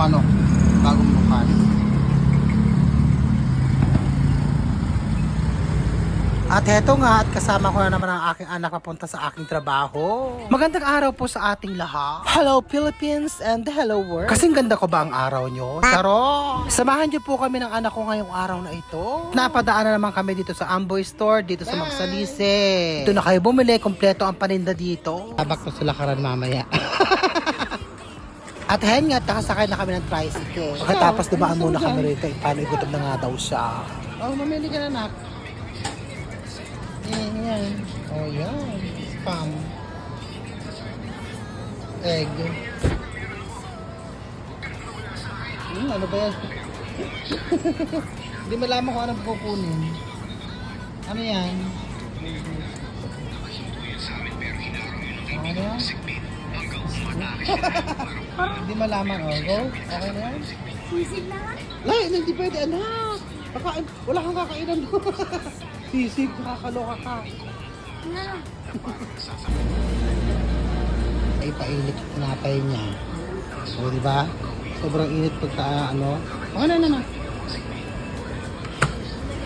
manok. Bagong bukas. At heto nga, at kasama ko na naman ang aking anak papunta sa aking trabaho. Magandang araw po sa ating lahat. Hello Philippines and hello world. Kasing ganda ko ba ang araw nyo? Taro! Samahan nyo po kami ng anak ko ngayong araw na ito. Napadaan na naman kami dito sa Amboy Store, dito sa Magsalise. Dito na kayo bumili, kompleto ang paninda dito. Tabak to sa lakaran mamaya. At hen nga, nakasakay na kami ng tricycle. Pagkatapos dumaan muna kami rito, paano igutom na nga daw siya. Oh, mamili ka na, anak. Yan. Oh, yan. Spam. Egg. Ano ba yan? Hindi malaman kung anong kukunin. Ano yan? Ano yan? Hindi malaman. Oh, go. Okay na yan? Sisig na nga? Lai, hindi pwede, anak. Kakain. Wala kang kakainan doon. Sisig, nakakaloka ka. Na. Ay, painit yung tinapay niya. O, diba? Sobrang init pagka, ano. O, na.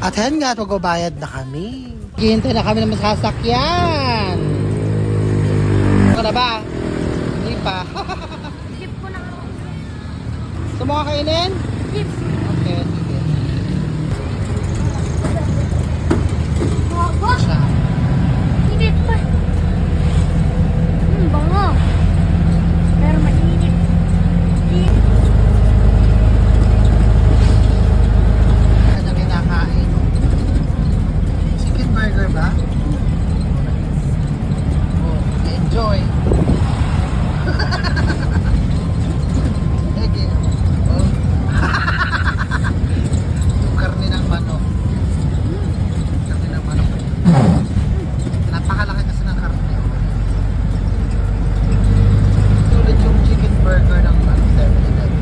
At yan nga, magbabayad na kami. Hihintay na kami ng masasakyan. Ano na ba? Hindi pa. Jeep ko na. Gusto mo kakainin? Jeep. Okay, sige. Bago. Siya. Init pa. Bango. Pero mainit. Ano kinakain? Chicken burger ba? Oh, enjoy. Sige. Oh. Yung karne ng manok. Karne ng manok. Napakalaki kasi ng karne. Sulit yung chicken burger ng 7-Eleven.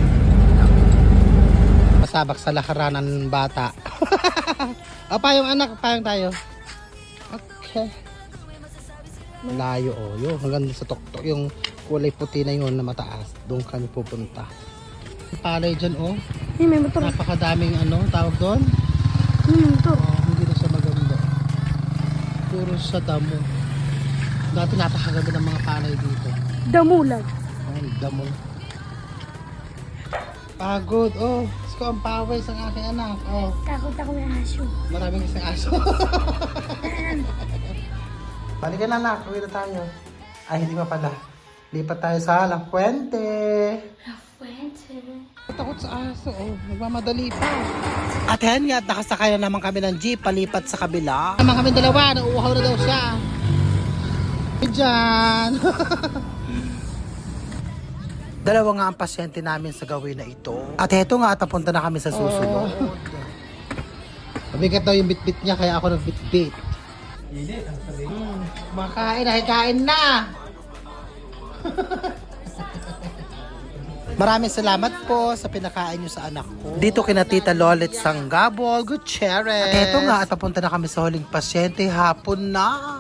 Pasabak sa lakaranan ng bata. O, payong anak, payong tayo. Okay. Malayo, oh. Yun, hanggang sa tuktok. Yung kulay puti na yun na mataas. Doon kami pupunta. Palay dyan, oh. Ay, may motor. Napakadaming ano, tawag doon. Motor. Oh, hindi na siya maganda. Puro sa damo. Dati napakaganda ng mga palay dito. Damulag. Ay, damo. Pagod, oh. Gusto ko ang pawis ang aking anak. Oh, Takot ako ng aso. maraming isang aso. Balikan na, anak. Uwi na tayo. Ay, hindi pa pala. Lipat tayo sa La Fuente. La Fuente. Takot sa aso, oh. Nagmamadali pa. At yan nga, nakasakay na naman kami ng jeep, palipat sa kabila. Naman kami dalawa, nauuhaw na daw siya. Diyan. Dalawa nga ang pasyente namin sa gawin na ito. At heto nga, at napunta na kami sa susunod. Mabigat daw yung bitbit niya, kaya ako nagbitbit. Makain, nakikain na. Maraming salamat po sa pinakain nyo sa anak ko. Dito kina Tita Lolet Sanggabol, Gutierrez. At eto nga, at papunta na kami sa huling pasyente, hapon na.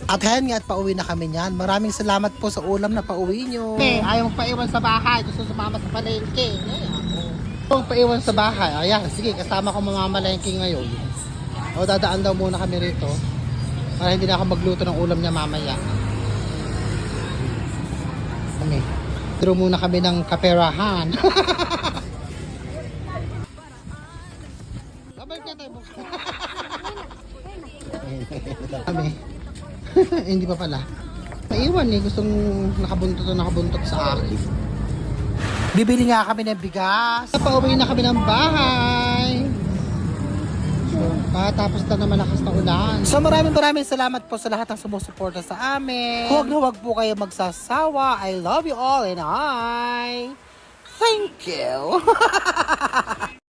At yan nga, at pauwi na kami niyan. Maraming salamat po sa ulam na pauwi nyo. Ayaw magpaiwan sa bahay, gusto sumama sa palengke. Ayaw magpaiwan sa bahay. Ayan, sige, kasama ko mamamalengke ngayon. O, dadaan daw muna kami rito. Para hindi na ako magluto ng ulam niya mamaya. Kami. Draw muna kami ng kaperahan. Babalik na tayo. Kami. Hindi pa pala. Naiwan eh. Gustong nakabuntot sa akin. Bibili nga kami ng bigas. Pauwi na kami ng bahay. Tapos na naman lakas na ulan. So maraming salamat po sa lahat ng sumusuporta sa amin. Huwag na huwag po kayo magsasawa. I love you all and I thank you.